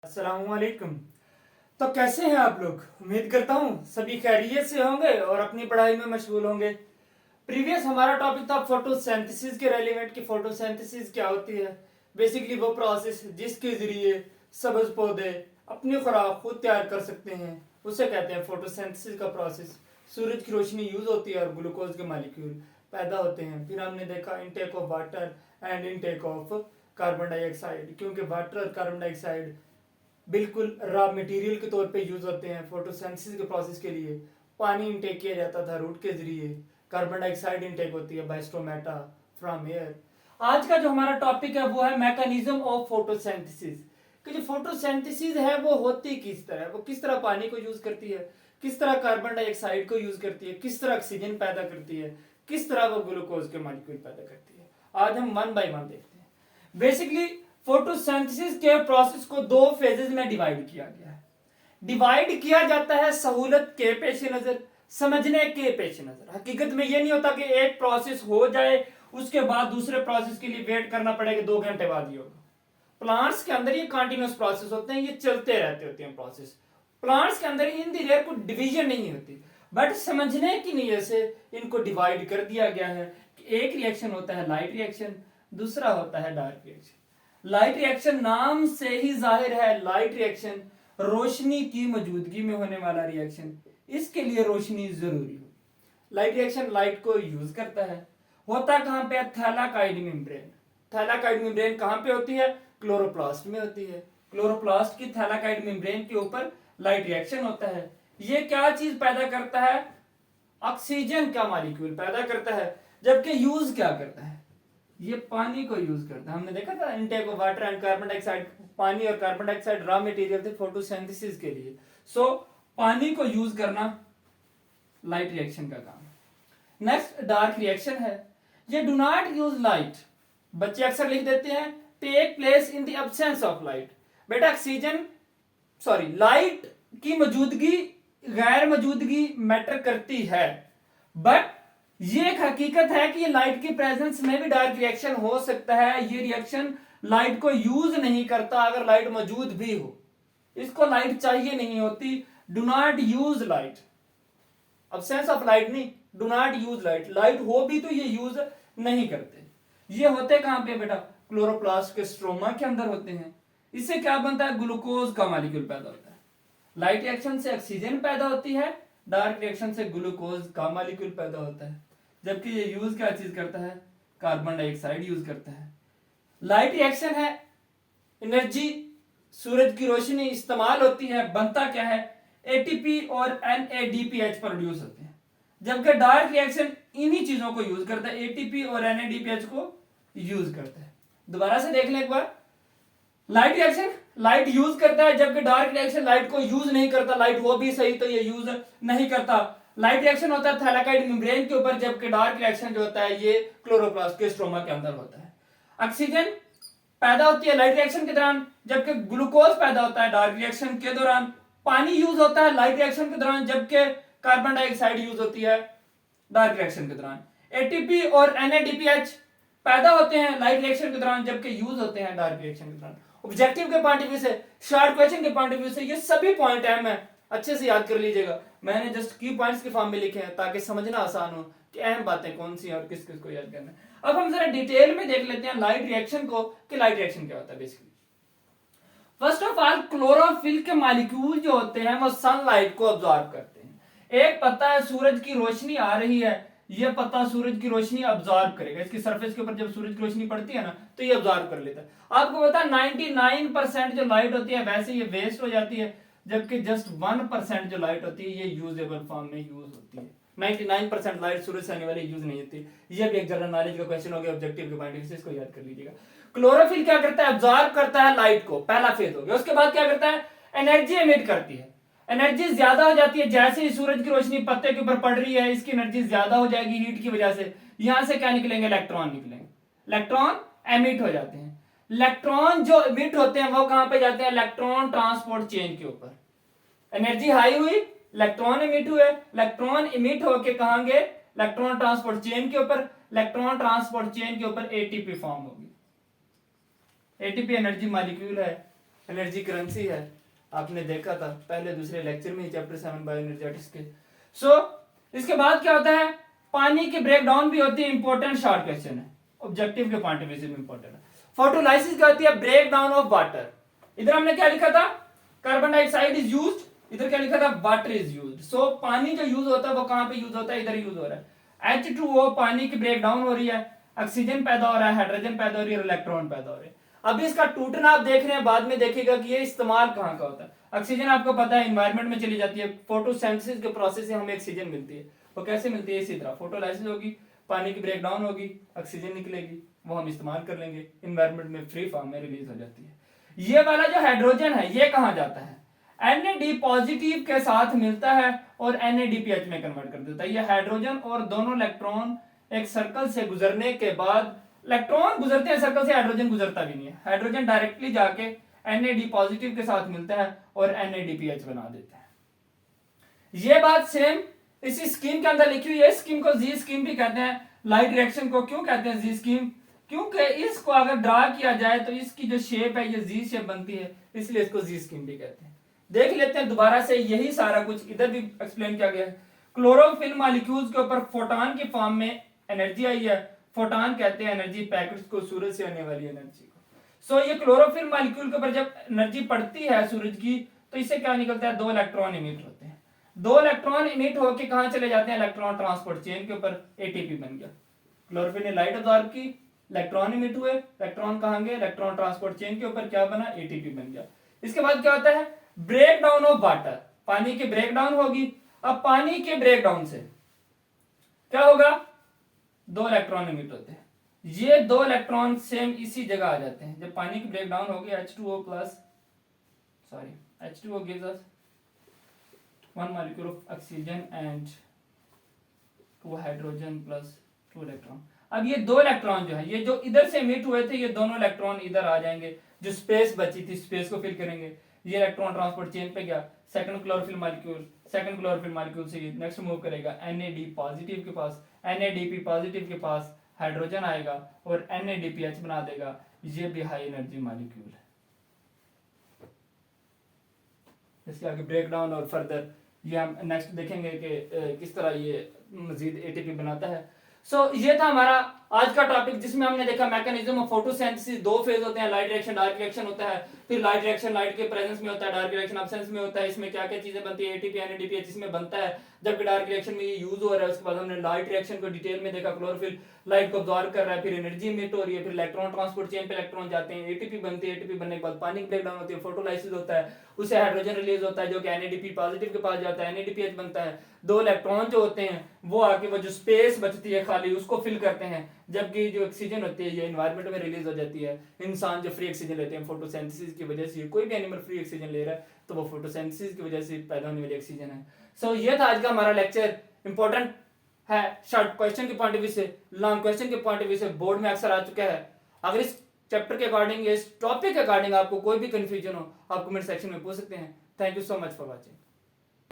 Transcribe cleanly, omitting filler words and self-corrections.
अस्सलामुअलैकुम। तो कैसे हैं आप लोग? उम्मीद करता हूँ सभी खैरियत से होंगे और अपनी पढ़ाई में मशगूल होंगे। प्रीवियस हमारा टॉपिक था फोटोसिंथेसिस के रेलिवेंट की फोटोसिंथेसिस क्या होती है। बेसिकली वो प्रोसेस जिसके जरिए सब्ज पौधे अपनी खुराक खुद तैयार कर सकते हैं उसे कहते हैं फोटोसिंथेसिस का प्रोसेस। सूरज की रोशनी यूज होती है और ग्लूकोज के मालिक्यूल पैदा होते हैं। फिर हमने देखा intake of water and intake of carbon dioxide, क्योंकि वाटर और कार्बन डाइऑक्साइड बिल्कुल रॉ मटेरियल के तौर पे यूज होते हैं फोटोसिंथेसिस के प्रोसेस के लिए। पानी इनटेक किया जाता था रूट के जरिए। कार्बन डाइऑक्साइड इनटेक होती है बाय स्टोमेटा फ्रॉम एयर। आज का जो हमारा टॉपिक है वो है मैकेनिज्म ऑफ फोटोसिंथेसिस, कि जो फोटोसिंथेसिस है वो होती किस तरह है, वो किस तरह पानी को यूज करती है, किस तरह कार्बन डाइऑक्साइड को यूज करती है, किस तरह ऑक्सीजन पैदा करती है, किस तरह वो ग्लूकोज के मॉलिक्यूल पैदा करती है। आज हम वन बाय वन देखते हैं। बेसिकली फोटोसिंथेसिस के प्रोसेस को दो फेजेस में डिवाइड किया गया है। डिवाइड किया जाता है सहूलत के पेश नजर, समझने के पेश नजर। हकीकत में यह नहीं होता कि एक प्रोसेस हो जाए उसके बाद दूसरे प्रोसेस के लिए वेट करना पड़ेगा 2 घंटे बाद ही होगा। प्लांट्स के अंदर ये कंटिन्यूस प्रोसेस होते हैं, ये चलते रहते होते हैं प्रोसेस। प्लांट्स के अंदर इन दी रेयर कोई डिवीजन नहीं होती, बट समझने की नीयत से इनको डिवाइड कर दिया गया है कि एक रिएक्शन होता है लाइट रिएक्शन, दूसरा होता है डार्क रिएक्शन। लाइट रिएक्शन नाम से ही जाहिर है, लाइट रिएक्शन रोशनी की मौजूदगी में होने वाला रिएक्शन, इसके लिए रोशनी जरूरी हो। लाइट रिएक्शन लाइट को यूज करता है। होता कहां पे? Thylakoid membrane. थैलाकाइड मेम्ब्रेन कहां पे होती है? क्लोरोप्लास्ट में होती है। क्लोरोप्लास्ट की थैलाकाइड मेम्ब्रेन के ऊपर लाइट रिएक्शन होता है। ये क्या चीज पैदा करता है? ऑक्सीजन का मॉलिक्यूल पैदा करता है। जबकि यूज क्या करता है? ये पानी को यूज करता है। हमने देखा था intake of water and carbon dioxide. पानी और कार्बन डाइऑक्साइड रॉ मटेरियल थे फोटोसिंथेसिस के लिए। सो पानी को यूज करना लाइट रिएक्शन का काम है। नेक्स्ट डार्क रिएक्शन है। ये डू नॉट यूज लाइट। बच्चे अक्सर लिख देते हैं take place in the absence of light. बेटा ऑक्सीजन लाइट की मौजूदगी गैर मौजूदगी मैटर करती है, बट ये एक हकीकत है कि ये लाइट की प्रेजेंस में भी डार्क रिएक्शन हो सकता है। ये रिएक्शन लाइट को यूज नहीं करता अगर लाइट मौजूद भी हो। इसको लाइट चाहिए नहीं होती। Do not use light, absence of light नहीं, do not use light. Light हो भी तो ये यूज नहीं करते। ये होते कहां पे बेटा? क्लोरोप्लास्ट के स्ट्रोमा के अंदर होते हैं। इससे क्या बनता है? ग्लूकोज का मॉलिक्यूल पैदा होता है। लाइट रिएक्शन से ऑक्सीजन पैदा होती है, डार्क रिएक्शन से ग्लूकोज का मॉलिक्यूल पैदा होता है। जबकि ये यूज क्या चीज करता है? कार्बन डाइऑक्साइड यूज करता है। लाइट रिएक्शन है, एनर्जी सूरज की रोशनी इस्तेमाल होती है, बनता क्या है? एटीपी और एनएडीपीएच प्रोड्यूस होते हैं। जबकि डार्क रिएक्शन इन्हीं चीजों को यूज करता है, एटीपी और एनएडीपीएच को यूज करता है। दोबारा से देख लें एक बार। लाइट रिएक्शन लाइट यूज करता है, जबकि डार्क रिएक्शन लाइट को यूज नहीं करता। लाइट हो भी सही तो ये यूज नहीं करता। लाइट रिएक्शन होता है थैलाकाइड मेम्ब्रेन के ऊपर, जबकि डार्क रिएक्शन जो होता है ये क्लोरोप्लास्ट के स्ट्रोमा के अंदर होता है। ऑक्सीजन पैदा होती है लाइट रिएक्शन के दौरान, जबकि ग्लूकोज पैदा होता है डार्क रिएक्शन के दौरान। पानी यूज होता है लाइट रिएक्शन के दौरान, जबकि कार्बन डाइऑक्साइड यूज होती है डार्क रिएक्शन के दौरान। एटीपी और एनएडीपीएच पैदा होते हैं लाइट रिएक्शन के दौरान, जबकि यूज होते हैं डार्क रिएक्शन के दौरान। ऑब्जेक्टिव के पॉइंट ऑफ व्यू से, शॉर्ट क्वेश्चन के पॉइंट ऑफ व्यू से ये सभी पॉइंट अहम है, अच्छे से याद कर लीजिएगा। मैंने जस्ट की पॉइंट्स के फॉर्म में लिखे हैं ताकि समझना आसान हो कि अहम बातें कौन सी हैं और किस किस को याद करना है। अब हम जरा डिटेल में देख लेते हैं लाइट रिएक्शन को कि लाइट रिएक्शन क्या होता है। Basically first of all chlorophyll के मॉलिक्यूल जो होते हैं वो सनलाइट को अब्सॉर्ब करते हैं। एक पता है सूरज की रोशनी आ रही है, ये पता सूरज की रोशनी अब्सॉर्ब करेगा। इसकी सरफेस के ऊपर जब सूरज की रोशनी पड़ती है ना तो ये अब्सॉर्ब कर लेता है। आपको पता है 99% जो लाइट होती है वैसे ये वेस्ट हो जाती है, जबकि जस्ट 1% जो लाइट होती है ये यूजेबल फॉर्म में यूज होती है। 99% लाइट सूरज से आने वाली यूज नहीं होती। ये भी एक जनरल नॉलेज का क्वेश्चन हो गया, ऑब्जेक्टिव के पॉइंट ऑफ व्यू से इसको याद कर लीजिएगा। क्लोरोफिल क्या करता है? अब्सॉर्ब करता है लाइट को, पहला फेज हो गया। उसके बाद क्या करता है? एनर्जी एमिट करती है। एनर्जी ज्यादा हो जाती है जैसे ही सूरज की रोशनी पत्ते के ऊपर पड़ रही है, इसकी एनर्जी ज्यादा हो जाएगी हीट की वजह से। यहां से क्या निकलेंगे? इलेक्ट्रॉन निकलेंगे। इलेक्ट्रॉन एमिट हो जाते हैं। इलेक्ट्रॉन जो एमिट होते हैं वो कहां पे जाते हैं? इलेक्ट्रॉन ट्रांसपोर्ट चेन के ऊपर। एनर्जी हाई हुई, इलेक्ट्रॉन एमिट हुए, इलेक्ट्रॉन एमिट होके कहां गए? इलेक्ट्रॉन ट्रांसपोर्ट चेन के ऊपर। इलेक्ट्रॉन ट्रांसपोर्ट चेन के ऊपर एटीपी फॉर्म होगी। एटीपी एनर्जी मॉलिक्यूल है, एनर्जी करेंसी है, आपने देखा था पहले दूसरे लेक्चर में ही, चैप्टर 7 बायो एनर्जेटिक्स के। सो इसके बाद क्या होता है, पानी की ब्रेक डाउन भी होती है, इंपॉर्टेंट शॉर्ट क्वेश्चन है, ऑब्जेक्टिव के पॉइंट ऑफ व्यू से भी इंपॉर्टेंट है। फोटोलाइसिस क्या होती है, ब्रेक डाउन ऑफ वाटर। इधर हमने क्या लिखा था, कार्बन डाइऑक्साइड इज यूज्ड, इधर क्या लिखा था, वाटर इज यूज्ड। सो पानी जो यूज होता है वो कहां पे यूज होता है, इधर यूज हो रहा है। H2O पानी की ब्रेक डाउन हो रही है, ऑक्सीजन पैदा हो रहा है, हाइड्रोजन पैदा हो रही है, इलेक्ट्रॉन पैदा हो रहे हैं। अभी इसका टूटना आप देख रहे हैं, बाद में देखिएगा कि ये इस्तेमाल कहां का होता है। ऑक्सीजन आपको पता है एनवायरनमेंट में चली जाती है, फोटोसिंथेसिस के प्रोसेस से हमें ऑक्सीजन मिलती है। वो कैसे मिलती है, इसी तरह फोटोलाइसिस होगी, पानी की ब्रेक डाउन होगी, ऑक्सीजन निकलेगी, वो हम इस्तेमाल कर लेंगे, एनवायरनमेंट में फ्री फॉर्म में रिलीज हो जाती है। ये वाला जो हाइड्रोजन है ये कहां जाता है, Na पॉजिटिव के साथ मिलता है और NaDPH में कन्वर्ट कर देता है। ये हाइड्रोजन और दोनों इलेक्ट्रॉन एक सर्कल से गुजरने के बाद, इलेक्ट्रॉन गुजरते हैं सर्कल से, हाइड्रोजन गुजरता भी नहीं है, हाइड्रोजन डायरेक्टली जाके Na पॉजिटिव के साथ मिलता है और NaDPH बना देता है। ये बात सेम इसी स्कीम के अंदर लिखी हुई है, स्कीम को जी स्कीम भी कहते हैं। लाइट रिएक्शन को क्यों कहते हैं जी स्कीम, क्योंकि इसको अगर ड्रा किया जाए तो इसकी जो शेप है ये जी शेप बनती है, इसलिए इसको जी स्कीम भी कहते हैं। देख लेते हैं दोबारा से, यही सारा कुछ इधर भी एक्सप्लेन किया गया है। क्लोरोफिल मॉलिक्यूल्स के ऊपर फोटॉन की फॉर्म में एनर्जी आई है, फोटॉन कहते हैं एनर्जी पैकेट्स को, सूरज से आने वाली एनर्जी को। सो ये क्लोरोफिल मॉलिक्यूल के ऊपर जब एनर्जी पड़ती है सूरज की, तो इससे क्या निकलता है, 2 इलेक्ट्रॉन इमिट होते हैं। 2 इलेक्ट्रॉन इमिट होकर कहां चले जाते हैं, इलेक्ट्रॉन ट्रांसपोर्ट चेन के ऊपर, एटीपी बन गया। क्लोरोफिल ने लाइट अब्सॉर्ब की, इलेक्ट्रॉन इमिट हुए, इलेक्ट्रॉन कहां गए, इलेक्ट्रॉन ट्रांसपोर्ट चेन के ऊपर क्या बना, एटीपी बन गया। इसके बाद क्या होता है, ब्रेक डाउन ऑफ वाटर, पानी की ब्रेक डाउन होगी। अब पानी के ब्रेक डाउन से क्या होगा, 2 इलेक्ट्रॉन इमिट होते हैं, ये 2 इलेक्ट्रॉन सेम इसी जगह आ जाते हैं। जब पानी की ब्रेक डाउन होगी, H2O gives us 1 molecule of oxygen and 2 hydrogen plus 2 electron. अब ये 2 इलेक्ट्रॉन जो है, ये जो इधर से इमिट हुए थे, ये दोनों इलेक्ट्रॉन इधर आ जाएंगे, जो स्पेस बची थी स्पेस को फिल करेंगे। ये इलेक्ट्रॉन ट्रांसपोर्ट चेन पे गया, सेकंड क्लोरोफिल मॉलिक्यूल से ये नेक्स्ट मूव करेगा NAD पॉजिटिव के पास, NADP पॉजिटिव के पास हाइड्रोजन आएगा और NADPH बना देगा। ये भी हाई एनर्जी मॉलिक्यूल है। इसके आगे ब्रेक डाउन और फर्दर ये हम नेक्स्ट देखेंगे कि किस तरह ये मजीद ATP बनाता है। सो ये था हमारा आज का टॉपिक, जिसमें हमने देखा मैकेनिज्म ऑफ फोटोसिंथेसिस। 2 फेज होते हैं, लाइट रिएक्शन, डार्क रिएक्शन होता है। फिर लाइट रिएक्शन लाइट के प्रेजेंस में होता है, डार्क रिएक्शन एब्सेंस में होता है। इसमें क्या क्या चीजें बनती है, ATP NADPH इसमें बनता है, जबकि डार्क रिएक्शन में ये यूज हो रहा है। उसके बाद हमने लाइट रिएक्शन को डिटेल में देखा, क्लोरोफिल लाइट को अब्सॉर्ब कर रहा है, फिर एनर्जी इमिट हो रही है, फिर इलेक्ट्रॉन ट्रांसपोर्ट चेन पे इलेक्ट्रॉन जाते हैं, ATP बनती है, ATP बनने के बाद पानी की ब्रेक डाउन होती है, फोटोलाइसिस होता है, उससे हाइड्रोजन रिलीज होता है जो कि NADP पॉजिटिव के पास जाता है, NADPH बनता है। 2 इलेक्ट्रॉन जो होते हैं वो आके वो जो स्पेस बचती है खाली उसको फिल करते हैं, जबकि जो ऑक्सीजन होती है ये एनवायरनमेंट में रिलीज हो जाती है। इंसान जो फ्री ऑक्सीजन लेते हैं फोटोसिंथेसिस की वजह से, कोई भी एनिमल फ्री ऑक्सीजन ले रहा है तो वो फोटोसिंथेसिस की वजह से पैदा होने वाली ऑक्सीजन है। सो ये था आज का हमारा लेक्चर, इंपॉर्टेंट है शॉर्ट क्वेश्चन के पॉइंट ऑफ व्यू से, लॉन्ग क्वेश्चन के पॉइंट ऑफ व्यू से बोर्ड में अक्सर आ चुका है। अगर इस चैप्टर के अकॉर्डिंग, इस टॉपिक के अकॉर्डिंग आपको कोई भी कंफ्यूजन हो, आप कमेंट सेक्शन में पूछ सकते हैं। Thank you so much for watching.